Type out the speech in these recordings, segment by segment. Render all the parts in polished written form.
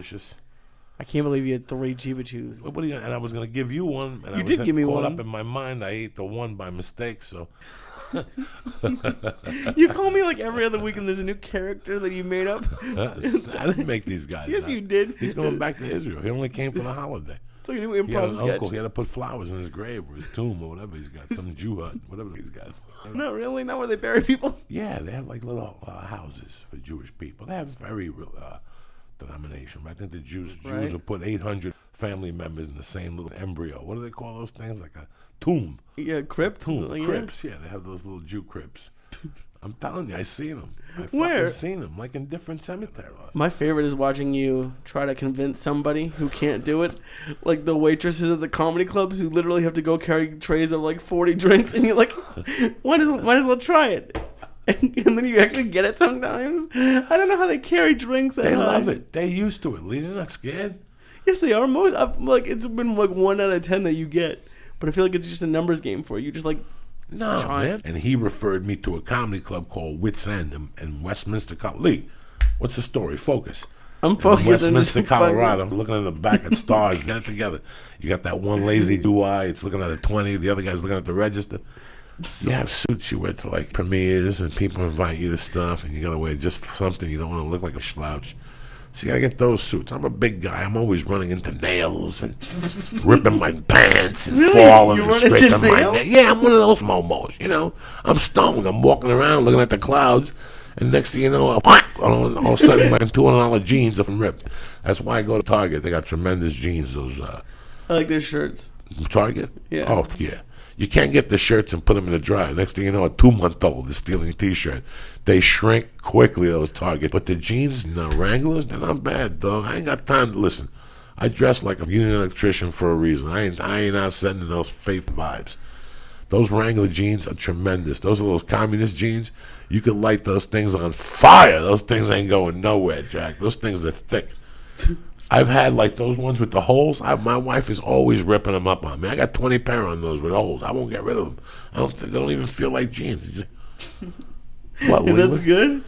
delicious. I can't believe you had 3 Cheeba Juice. And I was going to give you one. And You did give me caught one. up in my mind. I ate the one by mistake, so. You call me like every other week and there's a new character that you made up. I didn't make these guys. Yes, you did. He's going back to Israel. He only came for the holiday. It's like a new He had improv an sketch. uncle. He had to put flowers in his grave or his tomb or whatever he's got. Some Jew hut, whatever he's got. No, really? Not where they bury people? Yeah, they have like little houses for Jewish people. They have very denomination. I think the Jews Right. will put 800 family members in the same little embryo. What do they call those things? Like a tomb. Yeah, crypt. Tomb. Yeah. Crypts. Yeah, they have those little Jew crypts. I'm telling you, I seen them. I Where? fucking seen them, like in different cemeteries. My favorite is watching you try to convince somebody who can't do it. Like the waitresses at the comedy clubs who literally have to go carry trays of like 40 drinks and you're like, might as well try it. And then you actually get it sometimes. I don't know how they carry drinks. They love it. They're used to it. Lee, they're not scared. Yes, they are. Like it's been like 1 out of 10 that you get, but I feel like it's just a numbers game for you. You just like No, man. And he referred me to a comedy club called Wits End in Westminster, Lee, what's the story? Focus. I'm focused. In Westminster, Colorado. Looking in the back at stars. Get it together. You got that one lazy do-eye. It's looking at a 20. The other guy's looking at the register. So you have suits you wear to like premieres and people invite you to stuff and you gotta wear just something. You don't want to look like a slouch. So you gotta get those suits. I'm a big guy. I'm always running into nails and ripping my pants and falling You and run into scraping my nails? neck. Yeah, I'm one of those momos, you know. I'm stoned. I'm walking around looking at the clouds and next thing you know, all of a sudden my $200 jeans are ripped. That's why I go to Target. They got tremendous jeans, those I like their shirts. Target? Yeah. Oh, yeah. You can't get the shirts and put them in the dryer. Next thing you know, a 2-month-old is stealing a T-shirt. They shrink quickly, those Target. But the jeans and the Wranglers, they're not bad, dog. I ain't got time to listen. I dress like a union electrician for a reason. I ain't not sending those fake vibes. Those Wrangler jeans are tremendous. Those are those communist jeans. You could light those things on fire. Those things ain't going nowhere, Jack. Those things are thick. I've had like those ones with the holes. My wife is always ripping them up on me. I got 20 pair on those with holes. I won't get rid of them. They don't even feel like jeans. What? And that's good?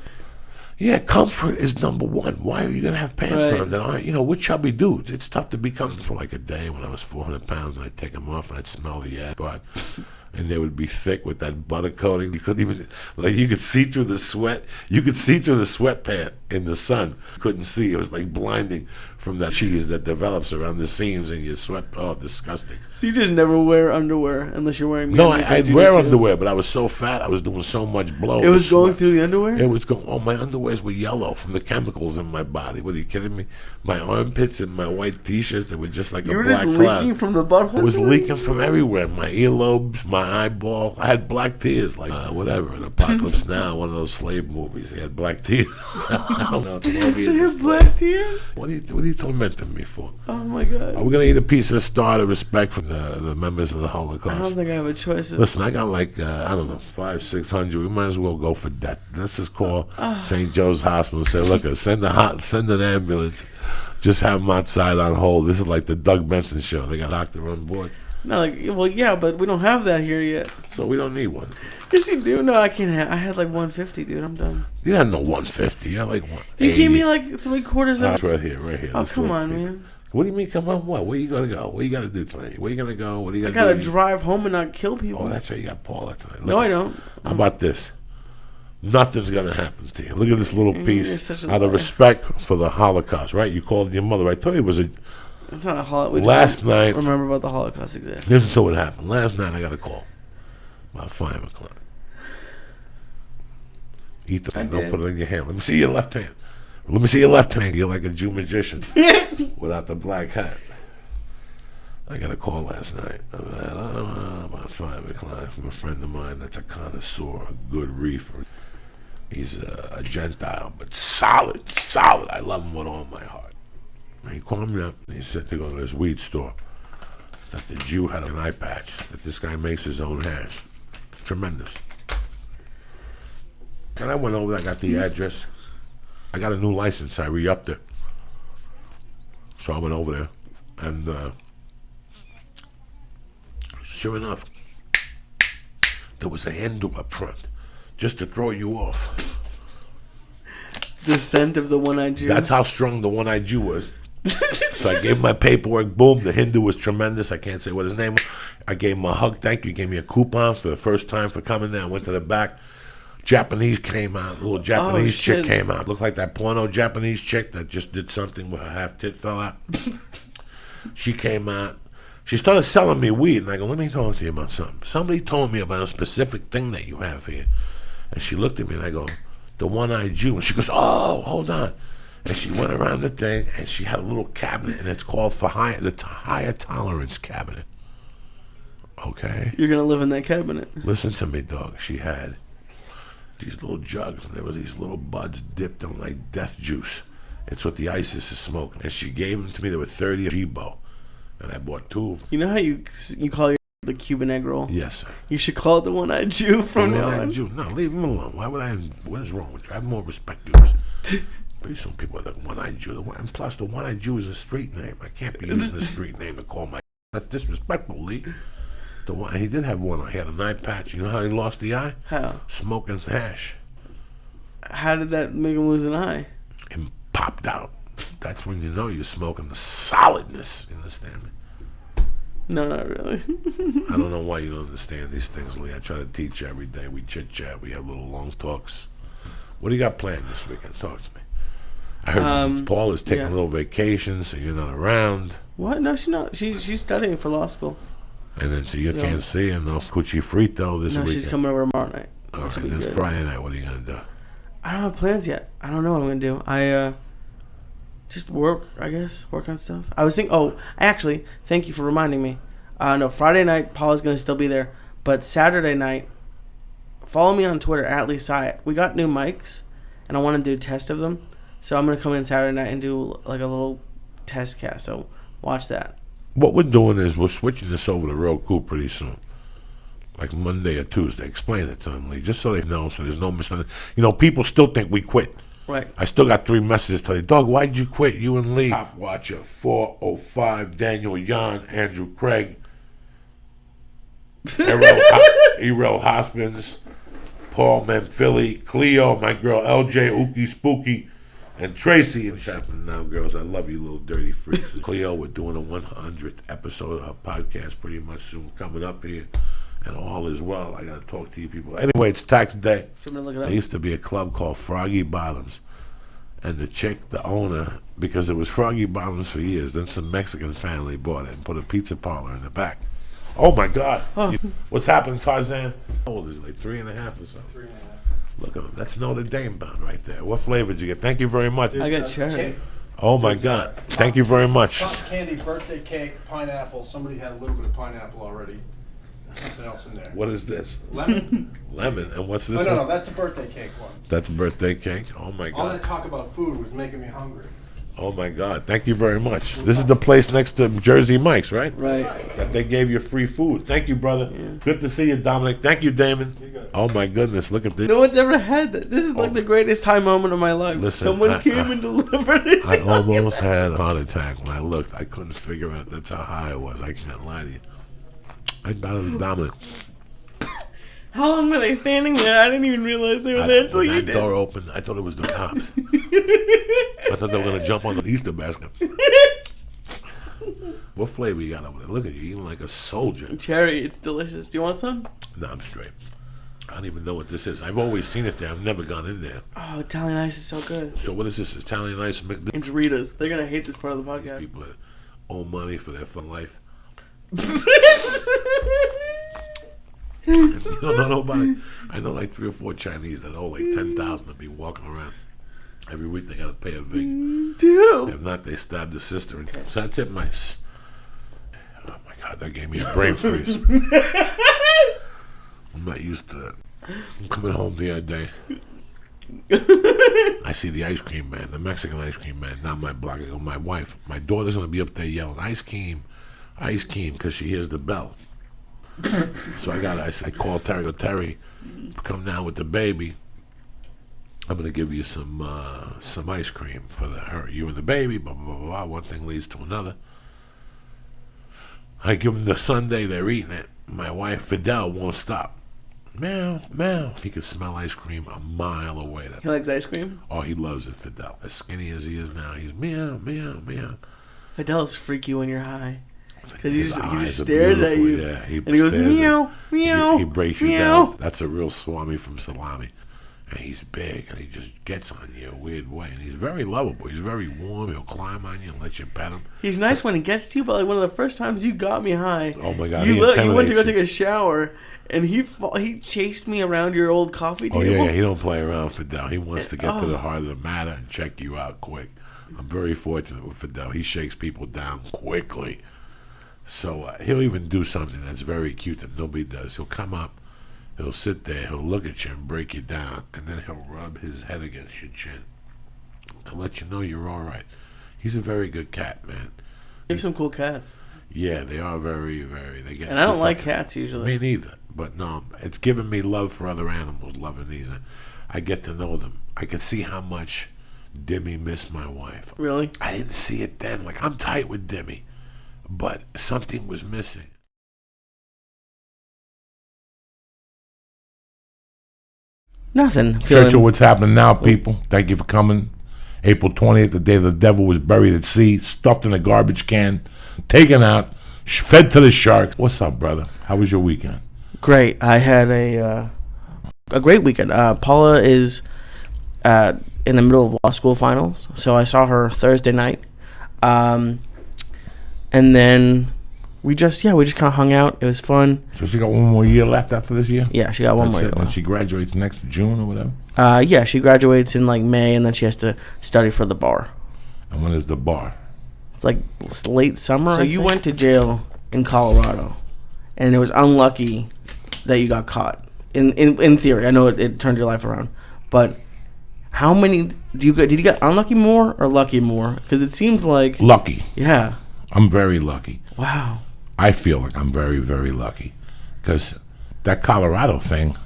Yeah, comfort is number one. Why are you going to have pants Right. on that aren't, we're chubby dudes. It's tough to be comfortable for like a day when I was 400 pounds and I'd take them off and I'd smell the ass. But and they would be thick with that butter coating. You couldn't even, like, you could see through the sweat. You could see through the sweatpant in the sun. You couldn't see. It was like blinding from that cheese that develops around the seams in your sweat. Oh, disgusting. So you just never wear underwear unless you're wearing. No, like I'd wear underwear, but I was so fat. I was doing so much blow. It was going sweat. through the underwear? It was going. Oh, my underwears were yellow from the chemicals in my body. What are you kidding me? My armpits and my white T-shirts that were just like You a were black just cloud. leaking from the butthole? It was leaking from everywhere. My earlobes, my eyeball. I had black tears, like whatever. In Apocalypse Now, one of those slave movies. He had black tears. I don't know. The movie is You a have slave. black tears? What are you tormenting me for? Oh my god. Are we gonna eat a piece of star to respect for the members of the Holocaust? I don't think I have a choice. Listen, I got like, I don't know, 500-600. We might as well go for that. Let's just call St. Joe's Hospital and say, look, send an ambulance. Just have them outside on hold. This is like the Doug Benson show. They got a doctor on board. No, like, well, yeah, but we don't have that here yet. So we don't need one. Yes, you do. No, I can't have. I had like 150, dude. I'm done. You had no 150. You had like 180. You gave me like 3/4 of Right here. Oh, Let's come look on, here. man. What do you mean, come on? What? Where you gonna go? What you gotta do tonight? Where you gonna go? What do you I gotta do? gotta drive home and not kill people. Oh, that's right. You got Paula tonight. No, I don't. How about this? Nothing's gonna happen to you. Look at this little You're piece such a out of liar. respect for the Holocaust, right? You called your mother. I told you it was a. It's not a Holocaust. Last night. Remember about the Holocaust exists. Listen to what happened. Last night I got a call. About 5 o'clock. Eat the thing. Don't put it in your hand. Let me see your left hand. Let me see your left hand. You're like a Jew magician without the black hat. I got a call last night about 5 o'clock from a friend of mine that's a connoisseur, a good reefer. He's a Gentile, but solid. I love him with all my heart. And he called me up and he said to go to this weed store that the Jew had an eye patch, that this guy makes his own hash. Tremendous. And I went over there, I got the address. I got a new license, I re-upped it. So I went over there and sure enough, there was a handle up front just to throw you off. The scent of the one-eyed Jew. That's how strong the one-eyed Jew was. So I gave him my paperwork. Boom. The Hindu was tremendous. I can't say what his name was. I gave him a hug. Thank you. He gave me a coupon for the first time for coming there. I went to the back. Japanese came out. A little Japanese chick came out. Looked like that porno Japanese chick that just did something where her half tit fell out. She came out. She started selling me weed. And I go, let me talk to you about something. Somebody told me about a specific thing that you have here. And she looked at me and I go, the one-eyed Jew. And she goes, oh, hold on. And she went around the thing and she had a little cabinet and it's called the higher tolerance cabinet. Okay? You're going to live in that cabinet. Listen to me, dog. She had these little jugs and there was these little buds dipped in like death juice. It's what the ISIS is smoking. And she gave them to me. They were 30 of Cheeba. And I bought 2 of them. You know how you call your the Cuban egg roll? Yes, sir. You should call it the one-eyed Jew from now on. Jew. No, leave him alone. Why would I? What is wrong with you? I have more respect to this. Maybe some people are the one-eyed Jew. And plus, the one-eyed Jew is a street name. I can't be using the street name to call my... That's disrespectful, Lee. He did have one eye. He had an eye patch. You know how he lost the eye? How? Smoking hash. How did that make him lose an eye? It popped out. That's when you know you're smoking the solidness. You understand me? No, not really. I don't know why you don't understand these things, Lee. I try to teach you every day. We chit-chat. We have little long talks. What do you got planned this weekend? Talk to me. I heard Paul is taking a little vacation, so you're not around. What? No, she's not. She's studying for law school. And then so you can't see her. No Cucci Frito this weekend. No, she's coming over tomorrow night. All right, and then Friday night, what are you going to do? I don't have plans yet. I don't know what I'm going to do. I just work, I guess. Work on stuff. I was thinking, actually, thank you for reminding me. No, Friday night, Paula's going to still be there. But Saturday night, follow me on Twitter, @Syatt. We got new mics, and I want to do a test of them. So I'm going to come in Saturday night and do like a little test cast. So watch that. What we're doing is we're switching this over to Real Cool pretty soon. Like Monday or Tuesday. Explain it to them, Lee, just so they know, so there's no misunderstanding. You know, people still think we quit. Right. I still got 3 messages today. Dog, why'd you quit? You and Lee. Top Watcher, 405, Daniel Yan, Andrew Craig, Errol Hoskins, Paul Memphilly, Cleo, my girl LJ, Ookie Spooky, and Tracy. And happening now, girls. I love you, little dirty freaks. Cleo, we're doing a 100th episode of her podcast pretty much soon coming up here. And all is well. I got to talk to you people. Anyway, it's tax day. There used to be a club called Froggy Bottoms. And the chick, the owner, because it was Froggy Bottoms for years, then some Mexican family bought it and put a pizza parlor in the back. Oh, my God. Oh. What's happening, Tarzan? How old is he? Like 3.5 or something? 3.5. Look at him. That's Notre Dame bound right there. What flavor did you get? Thank you very much. I got cherry. Oh, my God. Thank you very much. Cotton candy, birthday cake, pineapple. Somebody had a little bit of pineapple already. There's something else in there. What is this? Lemon. Lemon. And what's this No, one? that's a birthday cake one. That's a birthday cake? Oh, my God. All that talk about food was making me hungry. Oh, my God. Thank you very much. This is the place next to Jersey Mike's, right? Right. That they gave you free food. Thank you, brother. Yeah. Good to see you, Dominic. Thank you, Damon. Oh, my goodness. Look at this. No one's ever had that. This is like the greatest high moment of my life. Listen, someone came and delivered it. I almost had a heart attack when I looked. I couldn't figure out. That's how high I was. I can't lie to you. I got it, Dominic. How long were they standing there? I didn't even realize they were there until you did. That door opened. I thought it was the cops. I thought they were going to jump on the Easter basket. What flavor you got over there? Look at you eating like a soldier. Cherry. It's delicious. Do you want some? No, I'm straight. I don't even know what this is. I've always seen it there. I've never gone in there. Oh, Italian ice is so good. So what is this? Italian ice? It's Rita's. They're going to hate this part of the podcast. These people that owe money for their fun life. You don't know nobody. I know like 3 or 4 Chinese that owe like 10,000 to be walking around. Every week they got to pay a vig. Dude. If not, they stab the sister. So that's it, mice. Oh my God, that gave me a brain freeze. I'm not used to that. I'm coming home the other day. I see the ice cream man, the Mexican ice cream man, not my block. I go, my wife, my daughter's going to be up there yelling, ice cream, because she hears the bell. So I called Terry. Go, Terry, come down with the baby. I'm gonna give you some ice cream for you and the baby. Blah blah blah blah. One thing leads to another. I give them the sundae. They're eating it. My wife Fidel won't stop. Meow, meow. He could smell ice cream a mile away. He likes ice cream. Oh, he loves it, Fidel. As skinny as he is now, he's meow, meow, meow. Fidel's freaky when you're high. Because His he eyes just are stares at beautiful, you. Yeah, And he goes, stares at- meow, meow. He breaks you meow. down. That's a real Swami from Salami. And he's big, and he just gets on you a weird way. And he's very lovable. He's very warm. He'll climb on you and let you pet him. He's nice when he gets to you, but like one of the first times you got me high. Oh, my God. You went to go intimidates take a shower, and he chased me around your old coffee table. Oh, yeah. He don't play around, Fidel. He wants to get to the Oh. heart of the matter and check you out quick. I'm very fortunate with Fidel. He shakes people down quickly. So he'll even do something that's very cute that nobody does. He'll come up, he'll sit there, he'll look at you and break you down, and then he'll rub his head against your chin to let you know you're all right. He's a very good cat, man. You have some cool cats. Yeah, they are very, very. They get. And I don't like cats usually. Me neither. But no, it's given me love for other animals. Loving these, I get to know them. I can see how much Dimmy missed my wife. Really? I didn't see it then. Like, I'm tight with Dimmy, but something was missing. Nothing. Churchill, what's happening now, people? Thank you for coming. April 20th, the day the devil was buried at sea, stuffed in a garbage can, taken out, fed to the sharks. What's up, brother? How was your weekend? Great. I had a great weekend. Paula is in the middle of law school finals, so I saw her Thursday night, and then we just kind of hung out. It was fun. So she got one more year left after this year? Yeah, she got one more year And left. she graduates next June or whatever? Yeah, she graduates in like May, and then she has to study for the bar. And when is the bar? It's like late summer. So you went to jail in Colorado, and it was unlucky that you got caught. In theory, I know it turned your life around, but how many did you get unlucky more or lucky more? Because it seems like Lucky. yeah. I'm very lucky. Wow. I feel like I'm very, very lucky. Because that Colorado thing,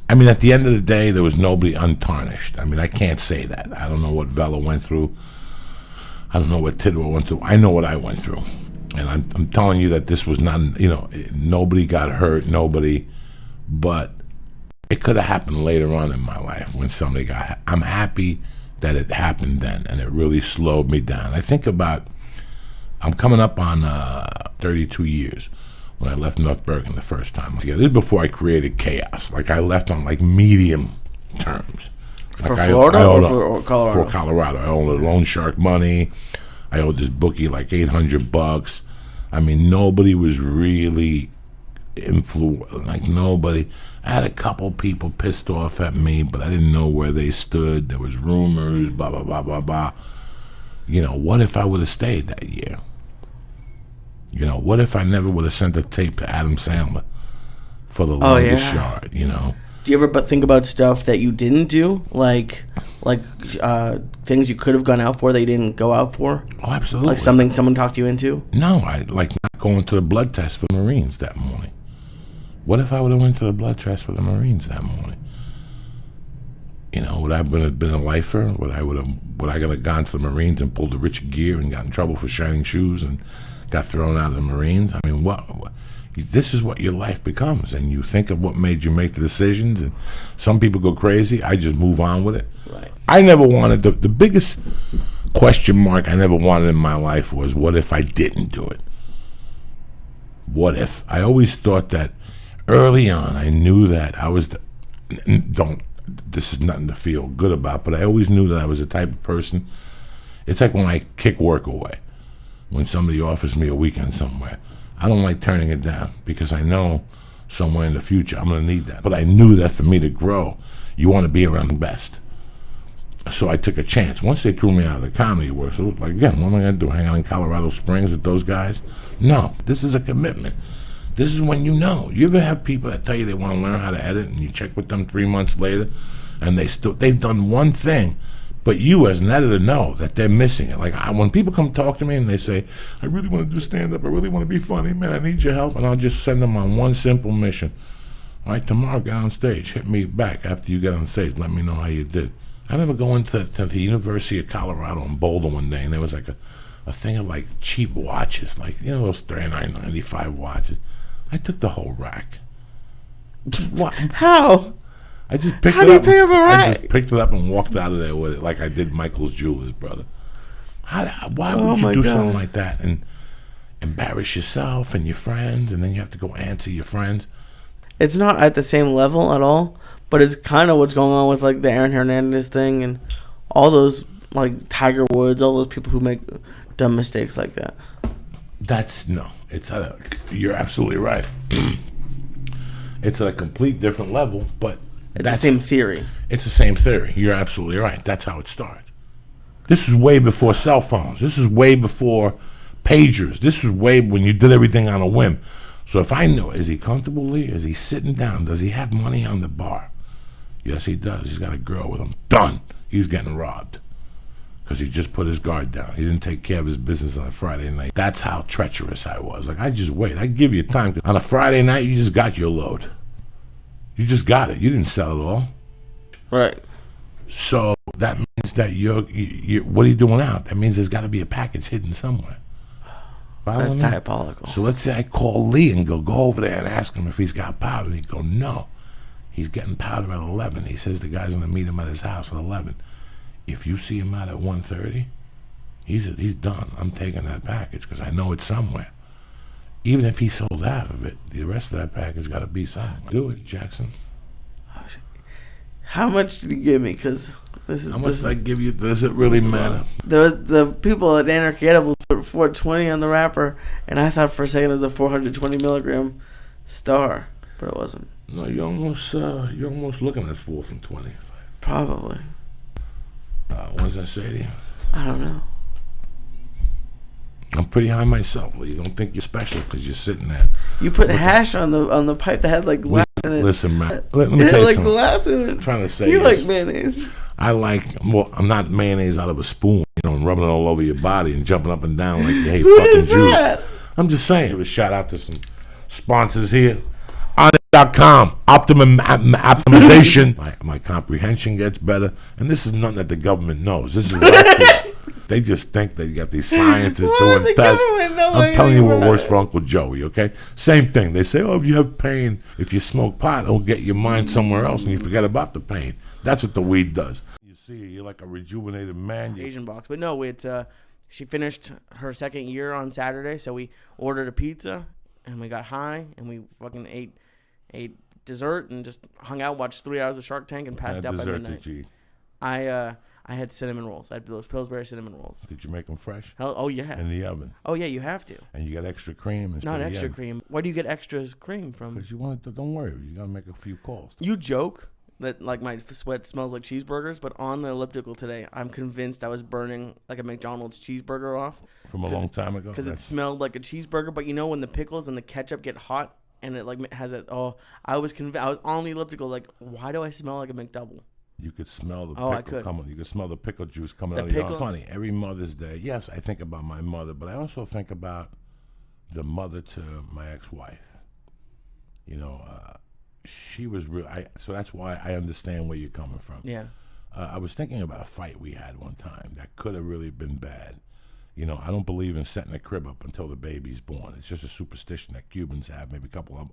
I mean, at the end of the day, there was nobody untarnished. I mean, I can't say that. I don't know what Vela went through. I don't know what Tidwell went through. I know what I went through. And I'm telling you that this was not, nobody got hurt, nobody. But it could have happened later on in my life when somebody got. I'm happy that it happened then, and it really slowed me down. I think about. I'm coming up on 32 years when I left North Bergen the first time. This is before I created chaos. Like, I left on like medium terms. For Like Florida I or owed for Colorado? For Colorado. I owed loan shark money. I owed this bookie like $800. I mean, nobody was really like nobody. I had a couple people pissed off at me, but I didn't know where they stood. There was rumors, blah, blah, blah, blah, blah. What if I would have stayed that year? What if I never would have sent a tape to Adam Sandler for the longest yard, Do you ever think about stuff that you didn't do? Like things you could have gone out for that you didn't go out for? Oh, absolutely. Like something someone talked you into? No, I like not going to the blood test for the Marines that morning. What if I would have went to the blood test for the Marines that morning? Would I have been a lifer? Would I have gone to the Marines and pulled the rich gear and got in trouble for shining shoes and got thrown out of the Marines? I mean, what this is what your life becomes, and you think of what made you make the decisions, and some people go crazy. I just move on with it. Right. I never wanted the biggest question mark I never wanted in my life was, what if I didn't do it? What if? I always thought that early on. I knew that I was this is nothing to feel good about, but I always knew that I was the type of person. It's like when I kick work away. When somebody offers me a weekend somewhere, I don't like turning it down because I know somewhere in the future I'm going to need that. But I knew that for me to grow, you want to be around the best. So I took a chance. Once they threw me out of the comedy work, so like, again, what am I going to do? Hang out in Colorado Springs with those guys? No, this is a commitment. This is when you know. You ever have people that tell you they want to learn how to edit, and you check with them 3 months later, and they've done one thing, but you as an editor know that they're missing it. Like when people come talk to me and they say, I really want to do stand-up, I really want to be funny, man, I need your help, and I'll just send them on one simple mission. All right, tomorrow get on stage. Hit me back after you get on stage. Let me know how you did. I remember going to the University of Colorado in Boulder one day, and there was like a thing of like cheap watches, like those $39.95 watches. I took the whole rack. What? How? I just picked How it do you up. pick up a I rack? just picked it up and walked out of there with it like I did Michael's Jewelers, brother. Why Oh would you my do God. something like that and embarrass yourself and your friends, and then you have to go answer your friends? It's not at the same level at all, but it's kind of what's going on with like the Aaron Hernandez thing and all those like Tiger Woods, all those people who make dumb mistakes like that. You're absolutely right. It's at a complete different level, but It's the same theory. It's the same theory. You're absolutely right. That's how it starts. This is way before cell phones. This is way before pagers. This is way when you did everything on a whim. So if I know, is he comfortable, Lee? Is he sitting down? Does he have money on the bar? Yes, he does. He's got a girl with him. Done. He's getting robbed. Because he just put his guard down. He didn't take care of his business on a Friday night. That's how treacherous I was. Like, I just wait. I give you time. On a Friday night, you just got your load. You just got it. You didn't sell it all. Right. So that means that you're what are you doing out? That means there's got to be a package hidden somewhere. Follow That's me? diabolical. So let's say I call Lee and go over there and ask him if he's got powder. He'd go, no. He's getting powder at 11. He says the guy's going to meet him at his house at 11. If you see him out at 1:30, he's done. I'm taking that package because I know it's somewhere. Even if he sold half of it, the rest of that package got to be somewhere. Do it, Jackson. How much did he give me? Because this is How much did I give you? Does it really matter? the people at Anarchy Edibles put 420 on the wrapper, and I thought for a second it was a 420 milligram star, but it wasn't. No, you're almost looking at 4 from 20. Probably. What does that say to you? I don't know. I'm pretty high myself, Lee. Don't think you're special because you're sitting there. You put hash on the pipe that had like glass in it. Listen, man. Let me It tell had you like something. glass in it. I'm trying to say You this. like mayonnaise. I'm not mayonnaise out of a spoon, and rubbing it all over your body and jumping up and down like you hate Who fucking is juice. that? I'm just saying. It was shout out to some sponsors here. On.com, optimization. My comprehension gets better, and this is nothing that the government knows. This is what I feel. They just think they got these scientists Why would doing the tests. government know I'm telling you anything what about works it? for Uncle Joey, okay? Same thing. They say, oh, if you have pain, if you smoke pot, it'll get your mind somewhere else and you forget about the pain. That's what the weed does. You see, you're like a rejuvenated man. Asian box, but no, she finished her second year on Saturday, so we ordered a pizza and we got high and we fucking ate dessert and just hung out, watched 3 hours of Shark Tank, and passed out by Dessert midnight. did you eat? I had cinnamon rolls. I had those Pillsbury cinnamon rolls. Did you make them fresh? Oh yeah. In the oven. Oh yeah, you have to. And you got extra cream instead Not of extra the cream. Why do you get extra cream from? Because you want to, don't worry, you got to make a few calls. You joke that like my sweat smells like cheeseburgers, but on the elliptical today, I'm convinced I was burning like a McDonald's cheeseburger off From a long time ago? because it smelled like a cheeseburger. But you know when the pickles and the ketchup get hot and it like has it. Oh, I was convinced. I was on the elliptical like, why do I smell like a McDouble? You could smell the I pickle could. coming. You could smell the pickle juice coming The out of your pickle? Funny, every Mother's Day, yes, I think about my mother, but I also think about the mother to my ex-wife. You know, she was real. So that's why I understand where you're coming from. Yeah. I was thinking about a fight we had one time that could have really been bad. You know, I don't believe in setting a crib up until the baby's born. It's just a superstition that Cubans have, maybe a couple of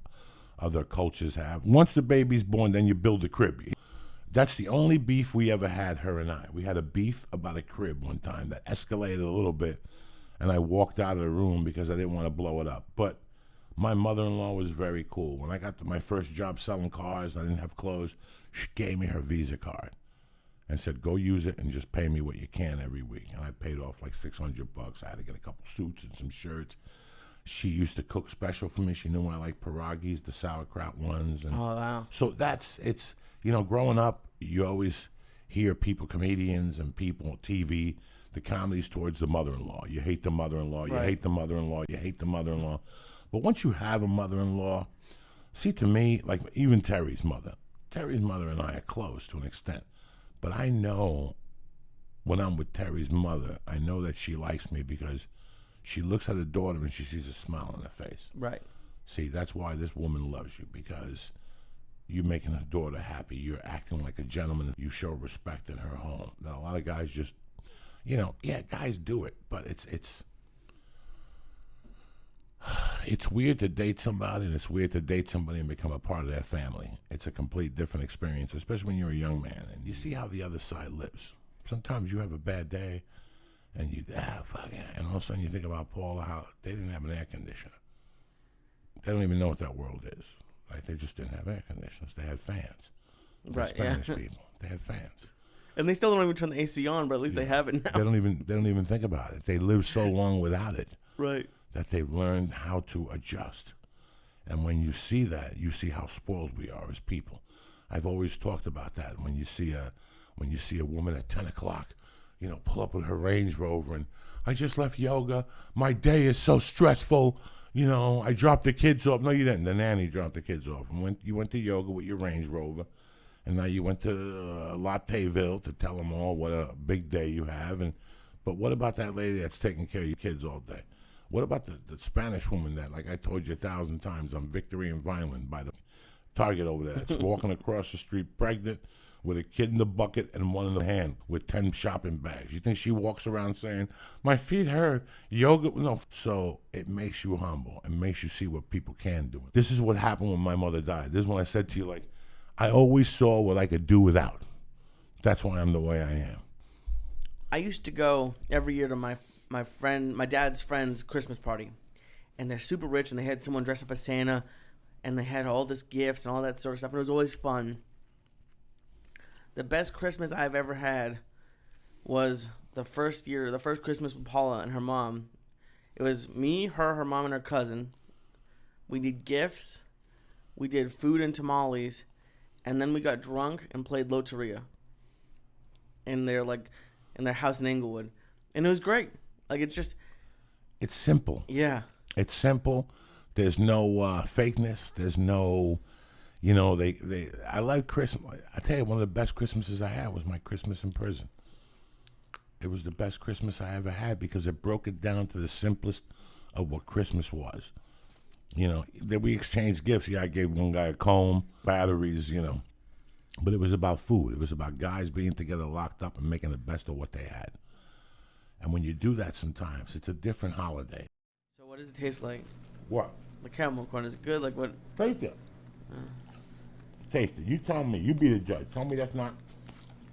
other cultures have. Once the baby's born, then you build a crib. That's the only beef we ever had, her and I. We had a beef about a crib one time that escalated a little bit, and I walked out of the room because I didn't want to blow it up. But my mother-in-law was very cool. When I got to my first job selling cars, I didn't have clothes, she gave me her Visa card and said, go use it and just pay me what you can every week. And I paid off like $600. I had to get a couple suits and some shirts. She used to cook special for me. She knew I liked pierogies, the sauerkraut ones. And Oh wow. so it's, you know, growing up, you always hear people, comedians and people on TV, the comedies towards the mother-in-law. You hate the mother-in-law, you Right. hate the mother-in-law, you hate the mother-in-law. But once you have a mother-in-law, see, to me, like even Terry's mother and I are close to an extent. But I know when I'm with Terry's mother, I know that she likes me because she looks at her daughter and she sees a smile on her face. Right. See, that's why this woman loves you, because you're making her daughter happy. You're acting like a gentleman. You show respect in her home. Now, a lot of guys just, you know, yeah, guys do it, but it's It's weird to date somebody, and it's weird to date somebody and become a part of their family. It's a complete different experience, especially when you're a young man and you see how the other side lives. Sometimes you have a bad day, and fuck yeah. And all of a sudden you think about Paula, how they didn't have an air conditioner. They don't even know what that world is. Like, they just didn't have air conditioners. They had fans. Right, Spanish people. They had fans. And they still don't even turn the AC on, but at least they have it now. They don't even think about it. They lived so long without it. Right. That they've learned how to adjust. And when you see that, you see how spoiled we are as people. I've always talked about that. When you see a woman at 10 o'clock, pull up with her Range Rover and, I just left yoga. My day is so stressful. I dropped the kids off. No, you didn't. The nanny dropped the kids off. And you went to yoga with your Range Rover. And now you went to Latteville to tell them all what a big day you have. But what about that lady that's taking care of your kids all day? What about the Spanish woman that, like I told you 1,000 times, on Victory and Vineland by the Target over there, that's walking across the street pregnant with a kid in the bucket and one in the hand with 10 shopping bags? You think she walks around saying, my feet hurt, yoga? No. So it makes you humble and makes you see what people can do. This is what happened when my mother died. This is when I said to you, like, I always saw what I could do without. That's why I'm the way I am. I used to go every year to my dad's friend's Christmas party, and they're super rich, and they had someone dress up as Santa, and they had all this gifts and all that sort of stuff, and it was always fun. The best Christmas I've ever had was the first Christmas with Paula and her mom. It was me, her mom, and her cousin. We did gifts, we did food and tamales, and then we got drunk and played Loteria in their house in Inglewood, and it was great. Like, it's simple. Yeah. It's simple. There's no fakeness. There's no, I like Christmas. I tell you, one of the best Christmases I had was my Christmas in prison. It was the best Christmas I ever had because it broke it down to the simplest of what Christmas was. That we exchanged gifts. Yeah, I gave one guy a comb, batteries, But it was about food. It was about guys being together, locked up, and making the best of what they had. And when you do that sometimes, it's a different holiday. So what does it taste like? What? The caramel corn is good. Like what? Taste it. Taste it. You tell me. You be the judge. Tell me that's not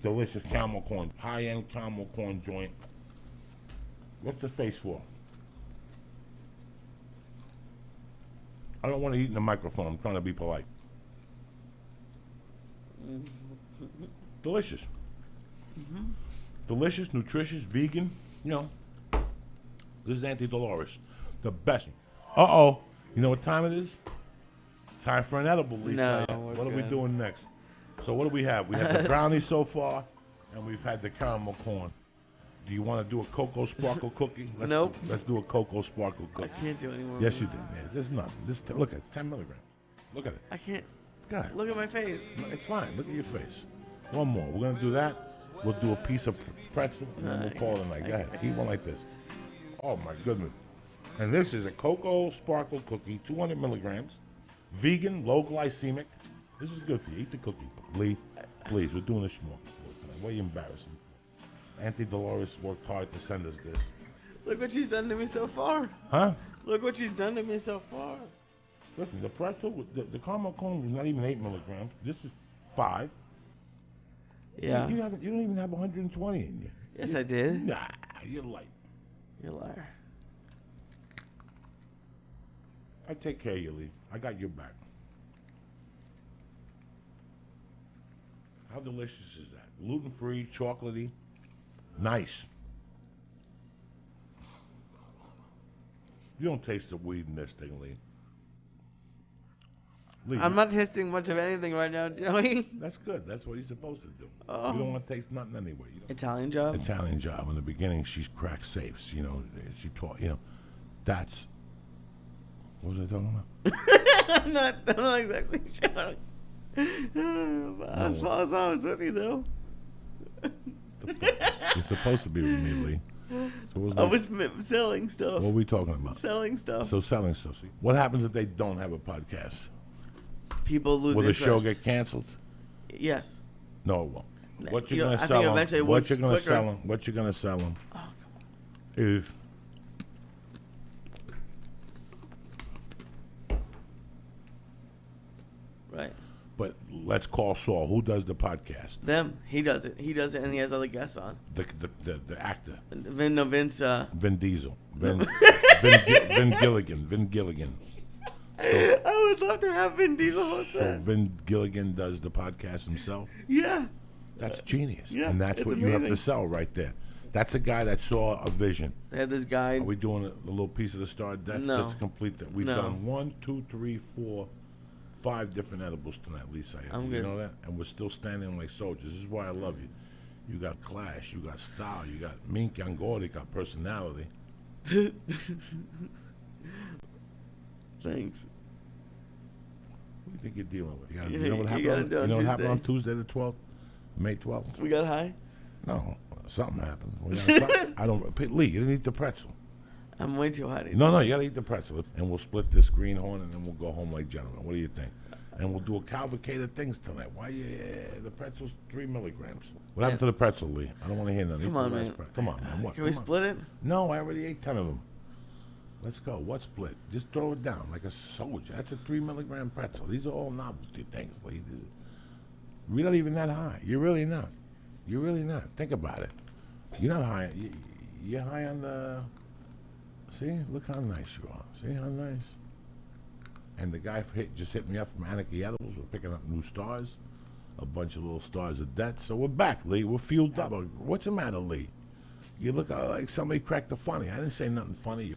delicious caramel corn. High-end caramel corn joint. What's the face for? I don't want to eat in the microphone. I'm trying to be polite. Delicious. Mm-hmm. Delicious, nutritious, vegan. This is Auntie Dolores. The best. Uh-oh. You know what time it is? Time for an edible, Lisa. No, what are we doing next? So what do we have? We have the brownie so far, and we've had the caramel corn. Do you want to do a cocoa sparkle cookie? Nope. Let's do a cocoa sparkle cookie. I can't do any more. Yes, you did. Yeah, there's nothing. Look at it. It's 10 milligrams. Look at it. I can't. God. Look at my face. No, it's fine. Look at your face. One more. We're going to do that. We'll do a piece of pretzel, and then we'll call it a night. Go ahead. Eat one like this. Oh, my goodness. And this is a cocoa sparkle cookie, 200 milligrams, vegan, low glycemic. This is good for you. Eat the cookie. Lee, please. We're doing a schmuck. Why are you embarrassing? Auntie Dolores worked hard to send us this. Look what she's done to me so far. Huh? Look what she's done to me so far. Listen, the pretzel, the caramel cone was not even 8 milligrams. This is 5. Yeah. You don't even have 120 in you. Yes, I did. Nah, you're light. You're a liar. I take care of you, Lee. I got your back. How delicious is that? Gluten-free, chocolatey, nice. You don't taste the weed in this thing, Lee. Lee, I'm not tasting much of anything right now, Joey. That's good. That's what you're supposed to do. Oh. You don't want to taste nothing anyway. Italian job? Italian job. In the beginning, she's cracked safes. She taught, that's... What was I talking about? I'm not exactly sure. As far as I was with you, though. You're supposed to be with me, Lee. So I was selling stuff. What are we talking about? Selling stuff. So selling stuff. See, what happens if they don't have a podcast? People lose Will the interest. show get canceled? Yes. No, it won't. What You you're know, gonna I sell think them? eventually it What works you're gonna quicker. sell them? What you're gonna sell them? Oh, come Is Right. But let's call Saul. Who does the podcast? Them. He does it. He does it, and he has other guests on. The actor. Vince. Vin Diesel. Vin Gilligan. Vin Gilligan. So, I would love to have Vin Diesel host so that. Vin Gilligan does the podcast himself? Yeah. That's genius. Yeah, And that's it's what you have to amazing. sell right there. That's a guy that saw a vision. They had this guy. Are we doing a little piece of the Star of Death No. just to complete that? We've No. done 1, 2, 3, 4, 5 different edibles tonight, Lisa. I'm You good. know that? And we're still standing like soldiers. This is why I love you. You got class, you got style, you got mink Yangori, got personality. Thanks. What do you think you're dealing with? Yeah, You know what you happened? gotta do it on you know what happened on Tuesday. Tuesday the 12th? May 12th? We got high. No, something happened. We got something. I don't. Lee, you didn't eat the pretzel. I'm way too high. to eat. No, you gotta eat the pretzel, and we'll split this greenhorn, and then we'll go home like gentlemen. What do you think? And we'll do a cavalcade of things tonight. Why? The pretzel's 3 milligrams. What happened to the pretzel, Lee? I don't want to hear nothing. Come Eat the on, last man. Come on, man. What? Can we Come on. split it? No, I already ate 10 of them. Let's go. What split? Just throw it down like a soldier. That's a 3 milligram pretzel. These are all novelty things, Lee. We're not even that high. You're really not. You're really not. Think about it. You're not high. You're high on the. See, look how nice you are. See how nice. And the guy just hit me up from Anarchy Edibles. We're picking up new stars, a bunch of little stars of death. So we're back, Lee. We're fueled up. What's the matter, Lee? You look like somebody cracked the funny. I didn't say nothing funny.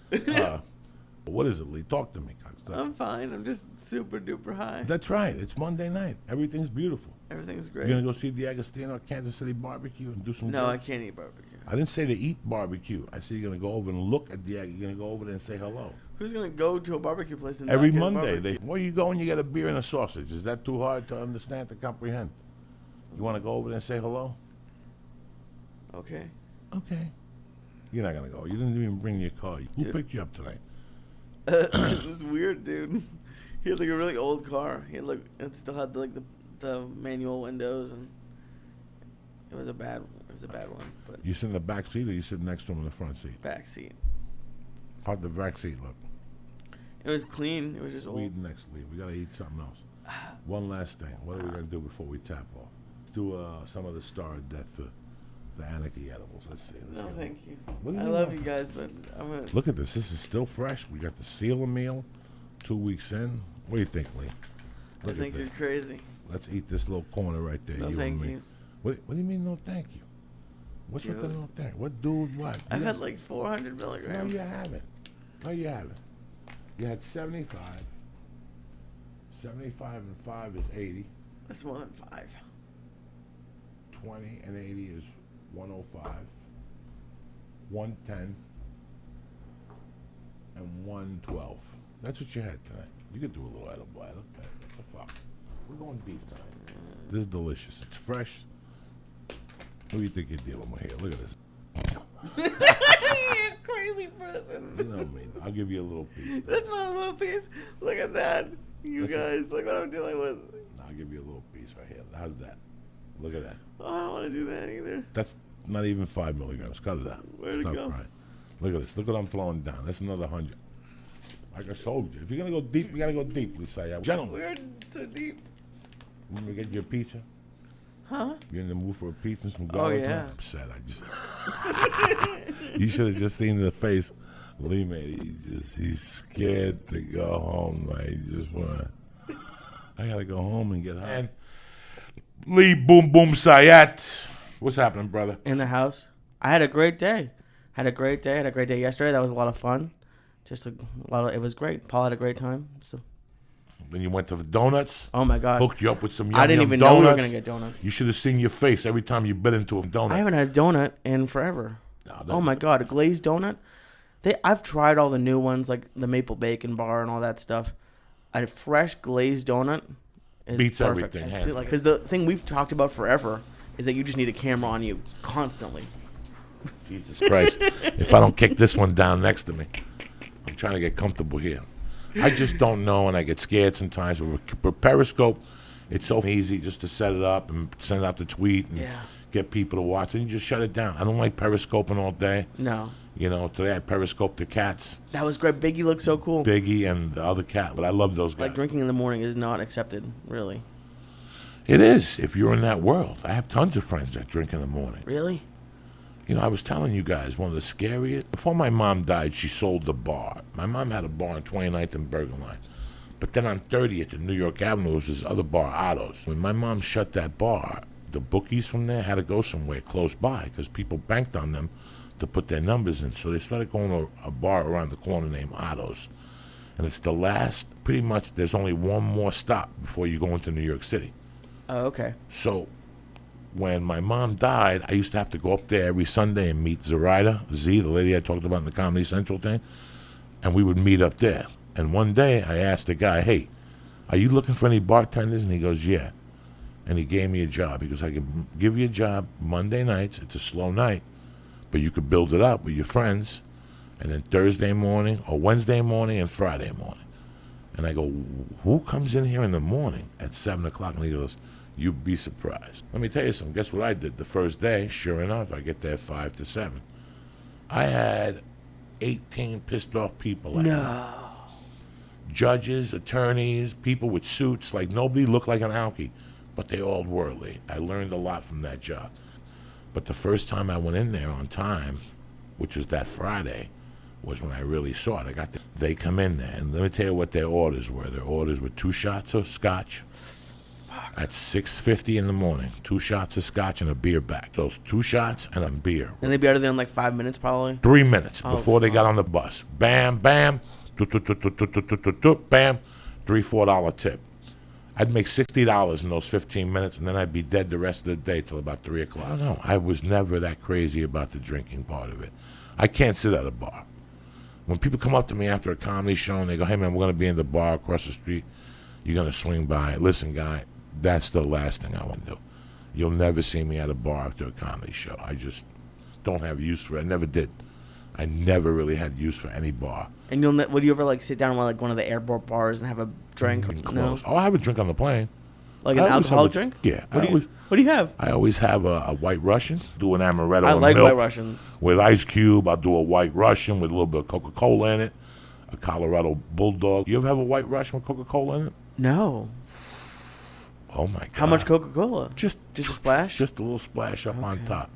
What is it, Lee? Talk to me, cocksucker. I'm fine. I'm just super duper high. That's right. It's Monday night. Everything's beautiful. Everything's You're great. gonna go see the Agostino at Kansas City barbecue and do some. No, I drinks? can't eat barbecue. I didn't say to eat barbecue. I said you're gonna go over and look at the. You're gonna go over there and say hello. Who's gonna go to a barbecue place and Every not get a Monday, barbecue? where you go and you get a beer and a sausage. Is that too hard to understand, to comprehend? You want to go over there and say hello? Okay. Okay. You're not gonna go. You didn't even bring your car. Who Dude. picked you up tonight? This weird dude. He had like a really old car. He had like it still had like the manual windows, and it was a bad one. But You sit in the back seat or you sit next to him in the front seat? back seat. How'd the back seat look? It was clean. It was just We old. eat next, Lee. We gotta eat something else. One last thing. What are we gonna do before we tap off? Let's do some of the Star of Death for the Anarchy Edibles. Let's see. Let's No, get thank you. What do I you love want? you guys, but I'm gonna. Look at this. This is still fresh. We got the seal meal 2 weeks in. What do you think, Lee? I Look think at you're this. crazy. Let's eat this little corner right there. No, you thank and me. you. What do you mean, no thank you? What's with the Dude. no thank? What dude? What? I've You had got- like 400 No, milligrams. you haven't. No, you haven't. You had 75. 75 and 5 is 80. That's more than 5. 20 and 80 is 105. 110 and 112. That's what you had tonight. You could do a little edible. What the fuck? We're going deep tonight. This is delicious. It's fresh. Who do you think you're dealing with here? Look at this. You're a crazy person. You know me. I'll give you a little piece. That's not a little piece. Look at that. You Listen. guys, look what I'm dealing with. I'll give you a little piece right here. How's that? Look at that. Oh, I don't want to do that either. That's not even 5 milligrams. Cut it out. Where'd it Stop go? crying. Look at this. Look what I'm throwing down. That's another 100. Like I told you, if you're gonna go deep, you gotta go deep, Syatt. Gentlemen, We're so deep. want me to get you a pizza? Huh? You in the mood for a pizza and some Oh, garlic? yeah. I'm upset. You should have just seen the face. Lee made. He's scared to go home. Like, he just wanna. I gotta go home and get high. Lee, boom, boom, Syatt. What's happening, brother? In the house. I had a great day. Had a great day yesterday. That was a lot of fun. Just a lot of. It was great. Paul had a great time. So. Then you went to the donuts. Oh my God. Hooked you up with some yum I didn't yum even know donuts. we were gonna get donuts. You should have seen your face every time you bit into a donut. I haven't had a donut in forever. No, Oh my God, a glazed donut. I've tried all the new ones like the maple bacon bar and all that stuff. A fresh glazed donut is Beats perfect. everything, hands down. Because the thing we've talked about forever is that you just need a camera on you constantly. Jesus Christ. If I don't kick this one down next to me. I'm trying to get comfortable here. I just don't know, and I get scared sometimes. With Periscope, it's so easy just to set it up and send out the tweet and Yeah. get people to watch, and you just shut it down. I don't like periscoping all day. No. You know, today I periscoped the cats, That was great. Biggie looked so cool. Biggie and the other cat, but I love those guys. Like drinking in the morning is not accepted, really. It is, if you're in that world. I have tons of friends that drink in the morning. Really? You know, I was telling you guys, one of the scariest. Before my mom died, she sold the bar. My mom had a bar on 29th and Bergen Line. But then on 30th and New York Avenue was this other bar, Otto's. When my mom shut that bar, the bookies from there had to go somewhere close by because people banked on them to put their numbers in. So they started going to a bar around the corner named Otto's. And it's the last, pretty much, there's only one more stop before you go into New York City. Oh, okay. So when my mom died, I used to have to go up there every Sunday and meet Zoraida, Z, the lady I talked about in the Comedy Central thing, and we would meet up there. And one day I asked the guy, hey, are you looking for any bartenders? And he goes, yeah. And he gave me a job. He goes, I can give you a job Monday nights. It's a slow night, but you could build it up with your friends. And then Thursday morning or Wednesday morning and Friday morning. And I go, who comes in here in the morning at 7 o'clock? And he goes, you'd be surprised. Let me tell you something. Guess what I did? The first day, sure enough, I get there 5 to 7. I had 18 pissed off people. No. Judges, attorneys, people with suits. Like nobody looked like an alkie, but they all were. I learned a lot from that job. But the first time I went in there on time, which was that Friday, was when I really saw it. They come in there, and let me tell you what their orders were. Their orders were 2 shots of scotch. At 6:50 in the morning, 2 shots of scotch and a beer back. So 2 shots and a beer. And they'd be out of there in like 5 minutes, probably. 3 minutes Oh, before they fuck. got on the bus. Bam, bam, bam, $3-4 tip. I'd make $60 in those 15 minutes, and then I'd be dead the rest of the day till about 3 o'clock. I don't know. I was never that crazy about the drinking part of it. I can't sit at a bar. When people come up to me after a comedy show and they go, hey, man, we're going to be in the bar across the street. You're going to swing by. Listen, guy, that's the last thing I want to do. You'll never see me at a bar after a comedy show. I just don't have use for it. I never did. I never really had use for any bar. And would you ever like sit down at like one of the airport bars and have a drink? And No? close. Oh, I have a drink on the plane. Like an I always alcoholic have a- drink? Yeah. What do you have? I always have a White Russian. Do an amaretto I and like milk White Russians. with ice cube. I'll do a White Russian with a little bit of Coca-Cola in it. A Colorado Bulldog. You ever have a White Russian with Coca-Cola in it? No. Oh my God. How much Coca-Cola? Just a splash? Just a little splash up on top.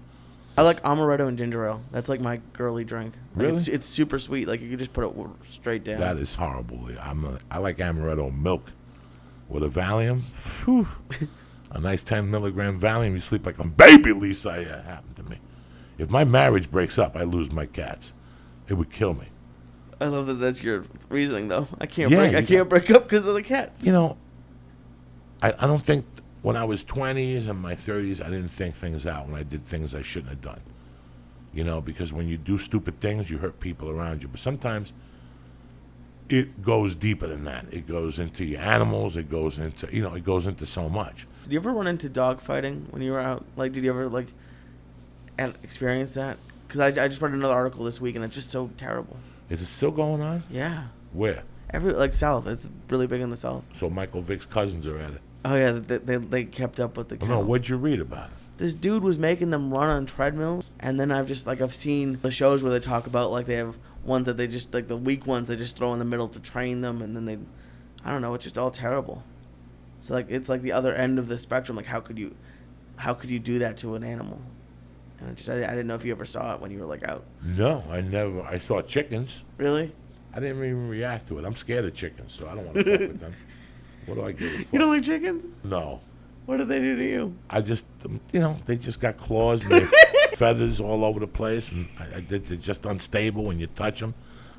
I like amaretto and ginger ale. That's like my girly drink. Like, Really? It's super sweet. Like you could just put it straight down. That is horrible. I like amaretto and milk with a Valium. Whew. A nice 10 milligram Valium. You sleep like a baby, Lisa. Yeah, it happened to me. If my marriage breaks up, I lose my cats. It would kill me. I love that. That's your reasoning, though. I can't Yeah, break. you I can't break up because of the cats. You know, I don't think when I was 20s and my 30s, I didn't think things out when I did things I shouldn't have done. You know, because when you do stupid things, you hurt people around you. But sometimes it goes deeper than that. It goes into your animals. It goes into, it goes into so much. Did you ever run into dog fighting when you were out? Like, did you ever experience that? Because I just read another article this week and it's just so terrible. Is it still going on? Yeah. Where? South. It's really big in the South. So Michael Vick's cousins are at it. Oh yeah, they kept up with the. Oh, no, what'd you read about it? This dude was making them run on treadmills, and then I've seen the shows where they talk about like they have ones that they just like the weak ones they just throw in the middle to train them, and then I don't know, it's just all terrible. So like it's like the other end of the spectrum. Like how could you do that to an animal? And I didn't know if you ever saw it when you were like out. No, I never. I saw chickens. Really? I didn't even react to it. I'm scared of chickens, so I don't want to fuck with them. What do I give a fuck? You don't like chickens? No. What did they do to you? I just, they just got claws and they feathers all over the place, and they're just unstable when you touch them.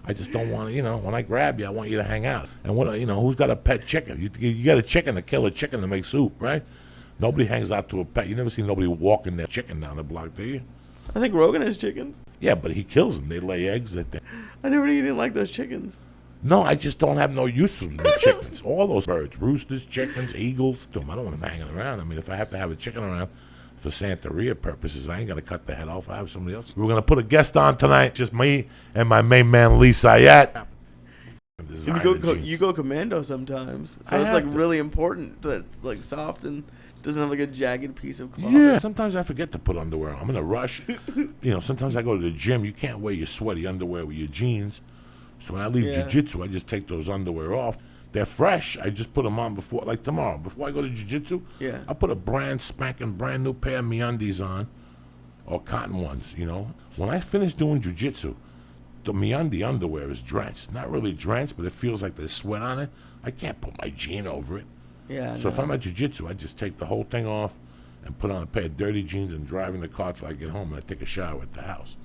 I just don't want to, when I grab you, I want you to hang out. And who's got a pet chicken? You got a chicken to kill a chicken to make soup, right? Nobody hangs out to a pet. You never see nobody walking their chicken down the block, do you? I think Rogan has chickens. Yeah, but he kills them. They lay eggs. I never knew you didn't like those chickens. No, I just don't have no use for them, the chickens. All those birds, roosters, chickens, eagles. I don't want them hanging around. I mean, if I have to have a chicken around for Santeria purposes, I ain't going to cut the head off. I have somebody else. We're going to put a guest on tonight, just me and my main man, Syatt. This designer And jeans. you go commando sometimes, so I it's have like to. really important that it's like soft and doesn't have like a jagged piece of cloth. Yeah, sometimes I forget to put underwear on. I'm in a rush. Sometimes I go to the gym. You can't wear your sweaty underwear with your jeans. So when I leave Yeah. jiu-jitsu, I just take those underwear off. They're fresh. I just put them on before, like tomorrow. Before I go to jiu-jitsu, Yeah. I put a brand new pair of MeUndies on, or cotton ones, When I finish doing jiu-jitsu, the MeUndie underwear is drenched. Not really drenched, but it feels like there's sweat on it. I can't put my jean over it. Yeah. So if I'm at jiu-jitsu, I just take the whole thing off and put on a pair of dirty jeans and drive in the car till I get home and I take a shower at the house.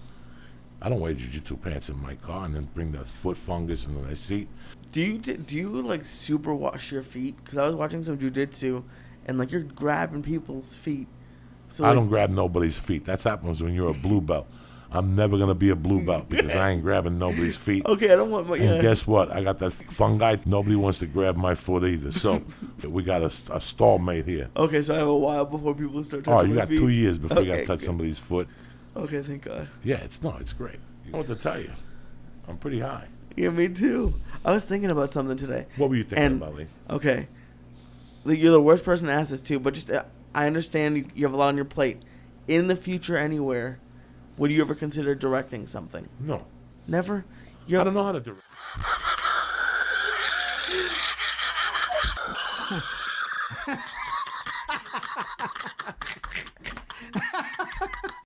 I don't wear jiu-jitsu pants in my car and then bring the foot fungus into my seat. Do you like super wash your feet? Because I was watching some jujitsu, and like you're grabbing people's feet. So I like, don't grab nobody's feet. That happens when you're a blue belt. I'm never going to be a blue belt because I ain't grabbing nobody's feet. Okay, I don't want my. And Yeah. guess what? I got that fungi. Nobody wants to grab my foot either. So we got a stallmate here. Okay, so I have a while before people start Oh, touching you my got feet. 2 years before you got to Okay, touch good. somebody's foot. Okay, thank God. Yeah, it's great. I know what to tell you. I'm pretty high. Yeah, me too. I was thinking about something today. What were you thinking And- about, Lee? Okay, like, you're the worst person to ask this to, but just I understand you have a lot on your plate. In the future, anywhere, would you ever consider directing something? No. Never. I don't know how to do it.